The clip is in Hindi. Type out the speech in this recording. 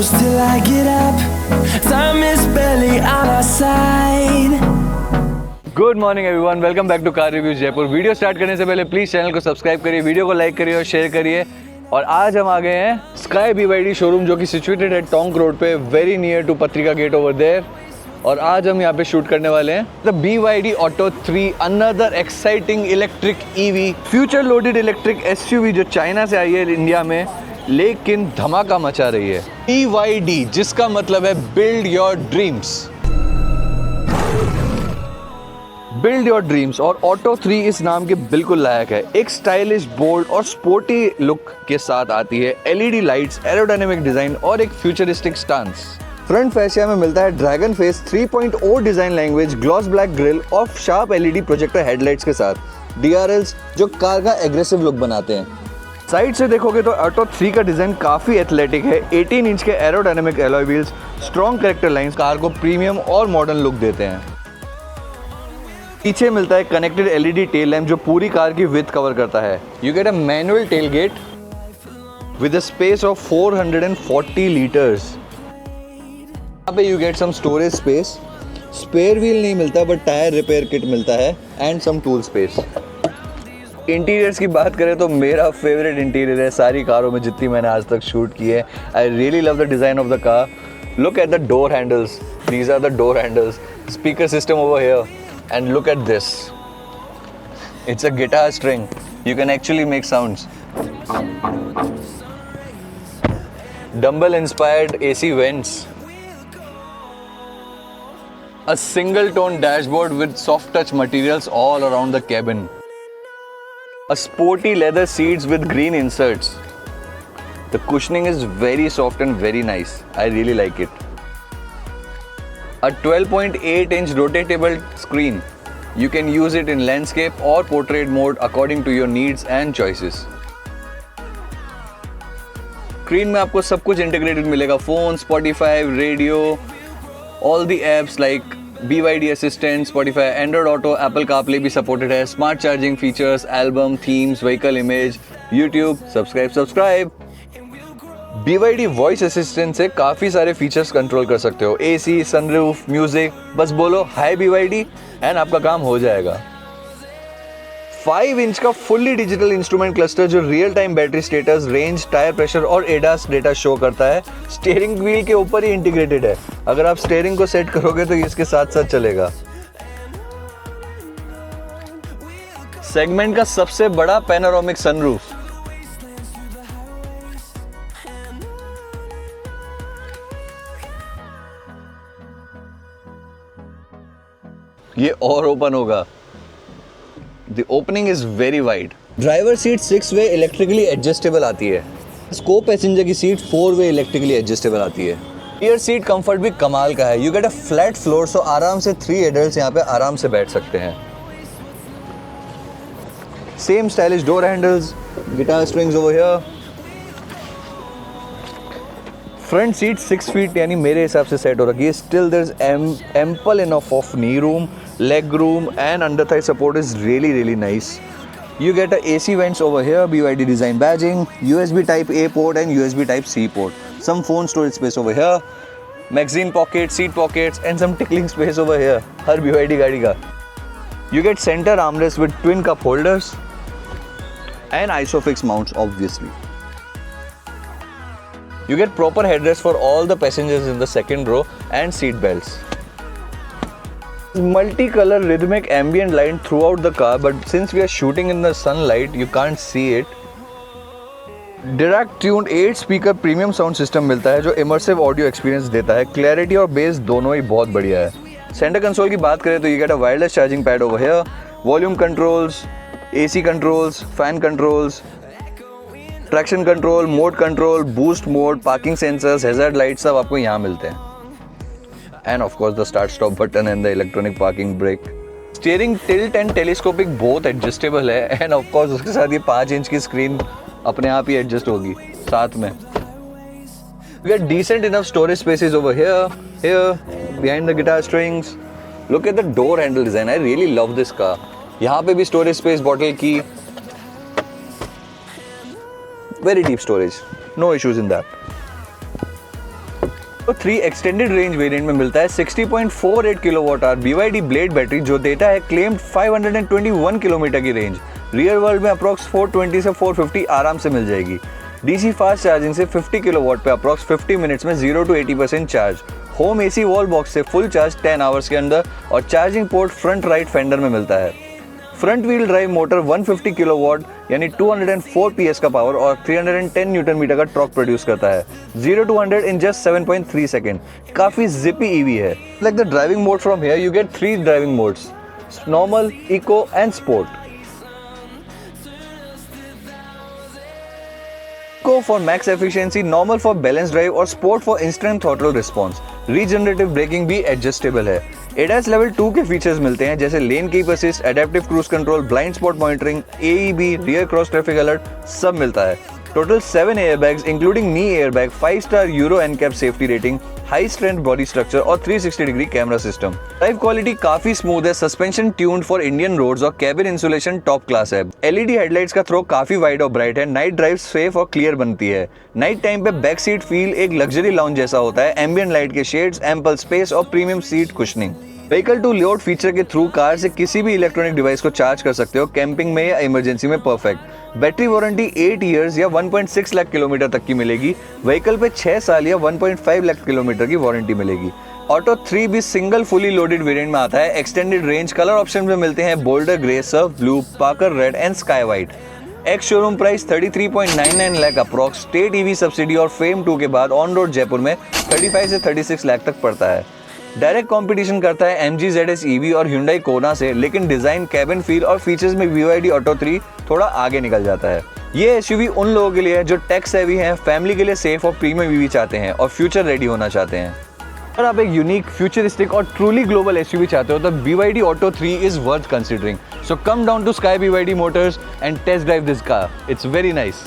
close till I get up. Time is barely on our side. Good morning everyone, welcome back to car reviews Jaipur. Video start करने से पहले प्लीज़ चैनल को सब्सक्राइब करिए, वीडियो को लाइक करिए और शेयर करिए। और आज हम आ गए हैं स्काई BYD शोरूम जो कि सिचुएटेड है टोंक रोड पे, वेरी नियर टू पत्रिका गेट ओवर देयर। और आज हम यहाँ पे शूट करने वाले हैं the BYD Auto 3, another exciting electric EV, future loaded electric SUV जो चाइना से आई है इंडिया में, लेकिन धमाका मचा रही है। BYD जिसका मतलब है build your dreams. Build your dreams और ऑटो 3 इस नाम के बिल्कुल लायक है। एक स्टाइलिश, बोल्ड और स्पोर्टी लुक के साथ आती है LED लाइट्स, एरोडायनेमिक डिजाइन और एक फ्यूचरिस्टिक स्टांस। फ्रंट फेसिया में मिलता है dragon face 3.0 design language, gloss black grill और शार्प LED प्रोजेक्टर हेडलाइट्स के साथ DRLs जो कार का एग्रेसिव लुक बनाते हैं। साइड से देखोगे तो ऑटो 3 का डिजाइन काफी एथलेटिक है। 18 इंच के aerodynamic alloy wheels, strong character lines car को प्रीमियम और मॉडर्न लुक देते हैं। पीछे मिलता है कनेक्टेड LED टेल लैम्प जो पूरी कार की विड्थ कवर करता है। You get a manual tailgate with a space of 440 litres. यहाँ पे you get some storage space, spare wheel नहीं मिलता बट टायर रिपेयर किट मिलता है and some tool space. Interiors की बात करें तो मेरा फेवरेट इंटीरियर है सारी कारों में जितनी मैंने आज तक शूट की है। I really love the design of the car. Look at the door handles, these are the door handles, speaker system over here and look at this, it's a guitar string, you can actually make sounds. Dumble inspired AC vents, a single tone dashboard with soft touch materials all around the cabin, a sporty leather seats with green inserts. The cushioning is very soft and very nice, I really like it. A 12.8 inch rotatable screen. You can use it in landscape or portrait mode according to your needs and choices. Screen में आपको सब कुछ इंटीग्रेटेड मिलेगा, phone, Spotify, radio, all the apps like BYD Assistant, Spotify, Android Auto, Apple CarPlay भी सपोर्टेड है, smart charging features, album, themes, vehicle image, YouTube, subscribe. BYD voice assistant से काफ़ी सारे फीचर्स कंट्रोल कर सकते हो, AC, सनरूफ, म्यूजिक, बस बोलो हाय BYD एंड आपका काम हो जाएगा। 5 इंच का फुल्ली डिजिटल इंस्ट्रूमेंट क्लस्टर जो real time battery status, range, tyre pressure और ADAS डेटा शो करता है, स्टीयरिंग व्हील के ऊपर ही इंटीग्रेटेड है। अगर आप स्टीयरिंग को सेट करोगे तो इसके साथ साथ चलेगा। सेगमेंट का सबसे बड़ा पैनोरामिक सनरूफ, ये और ओपन होगा। The opening is very wide. Driver seat 6 way electrically adjustable आती है। को पैसेंजर की सीट 4 वे इलेक्ट्रिकली एडजस्टेबल आती है। रियर सीट कंफर्ट भी कमाल का है। You get a flat floor, so आराम से 3 एडल्ट्स यहाँ पे आराम से बैठ सकते हैं। Same stylish door handles, guitar strings over here. Front seat 6 feet यानी मेरे हिसाब से सेट हो रखी है। Still there is ample enough of knee room, leg room and under thigh support is really nice. You get a AC vents over here, BYD design badging, USB type A port and USB type C port. Some phone storage space over here, magazine pockets, seat pockets and some tickling space over here. Her BYD गाड़ी का। You get center armrest with twin cup holders and ISOFIX mounts obviously. You get proper headrest for all the passengers in the second row and seat belts. Multicolor rhythmic ambient light throughout the car, but since we are shooting in the sunlight you can't see it. Direct tuned 8 speaker premium sound system मिलता है जो immersive audio experience देता है। Clarity और bass दोनों ही बहुत बढ़िया है। Center console की बात करें तो you get a wireless charging pad over here, volume controls, AC controls, fan controls, traction control, mode control, boost mode, parking sensors, hazard lights सब आपको यहाँ मिलते हैं। And of course the start stop button and the electronic parking brake. Steering tilt and telescopic both adjustable है and of course उसके साथ ये 5 इंच की स्क्रीन अपने आप ही एडजस्ट होगी साथ में। We get decent enough storage spaces over here, behind the guitar strings. Look at the door handle design. I really love this car. यहाँ पे भी storage space bottle की, very deep storage, no issues in that. तो 3 एक्सटेंडेड रेंज वेरिएंट में मिलता है 60.48 kilowatt hour BYD blade battery जो देता है क्लेम्ड 521 किलोमीटर की रेंज। रियल वर्ल्ड में अप्रॉक्स 420 से 450 आराम से मिल जाएगी। DC फास्ट चार्जिंग से 50 किलोवाट पे अप्रॉक्स 50 मिनट्स में 0 to 80% charge. Home AC wall box से फुल चार्ज 10 आवर्स के अंदर और charging port front right fender में मिलता है। Front wheel drive motor 150 kilowatt यानी 204 PS का पावर और 310 न्यूटन मीटर का टॉर्क प्रोड्यूस करता है। 0 to 100 इन जस्ट 7.3 सेकेंड। काफी जिपी EV है। Like the driving mode from here you get 3 driving modes, normal, eco and sport. Eco for max efficiency, normal for balance drive और sport for instant throttle response। Regenerative braking भी adjustable है। ADAS लेवल 2 के फीचर्स मिलते हैं जैसे lane keep assist, adaptive cruise control, blind spot monitoring, AEB, rear cross traffic alert सब मिलता है। Total 7 airbags including knee airbag, 5 star Euro NCAP safety rating, high strength body structure और 360 degree camera system. Drive quality काफी स्मूथ है, suspension tuned for Indian roads और कैबिन इंसुलेशन टॉप क्लास है। LED हेडलाइट्स का थ्रो काफी वाइड और ब्राइट है, नाइट ड्राइव सेफ और क्लियर बनती है। नाइट टाइम पे बैक सीट फील एक लग्जरी लाउंज जैसा होता है, एम्बिएंट लाइट के शेड्स, एम्पल स्पेस और premium seat cushioning. Vehicle to load feature के थ्रू कार से किसी भी इलेक्ट्रॉनिक डिवाइस को चार्ज कर सकते हो, कैंपिंग में या इमरजेंसी में परफेक्ट। बैटरी वारंटी 8 इयर्स या 1.6 लाख किलोमीटर तक की मिलेगी। व्हीकल पे 6 साल या 1.5 लाख किलोमीटर की वारंटी मिलेगी। ऑटो 3 भी सिंगल फुली लोडेड वेरिएंट में आता है। एक्सटेंडेड रेंज कलर ऑप्शन में मिलते हैं boulder grey, Surf blue, Parker red and sky white. Ex showroom price 33.99 lakh approx. State EV subsidy और फेम 2 के बाद ऑन रोड जयपुर में 35 से 36 लाख तक पड़ता है। डायरेक्ट कंपटीशन करता है MG ZS EV और Hyundai Kona से, लेकिन डिजाइन, कैबिन फील और फीचर्स में BYD ऑटो 3 थोड़ा आगे निकल जाता है। ये SUV उन लोगों के लिए है जो टेक सेवी हैं, फैमिली के लिए सेफ और प्रीमियम EV चाहते हैं और फ्यूचर रेडी होना चाहते हैं। अगर आप एक यूनिक, फ्यूचरिस्टिक और ट्रूली ग्लोबल SUV चाहते हो तो BYD auto 3 is worth considering. So come down to Sky BYD Motors and test drive this car. It's very nice.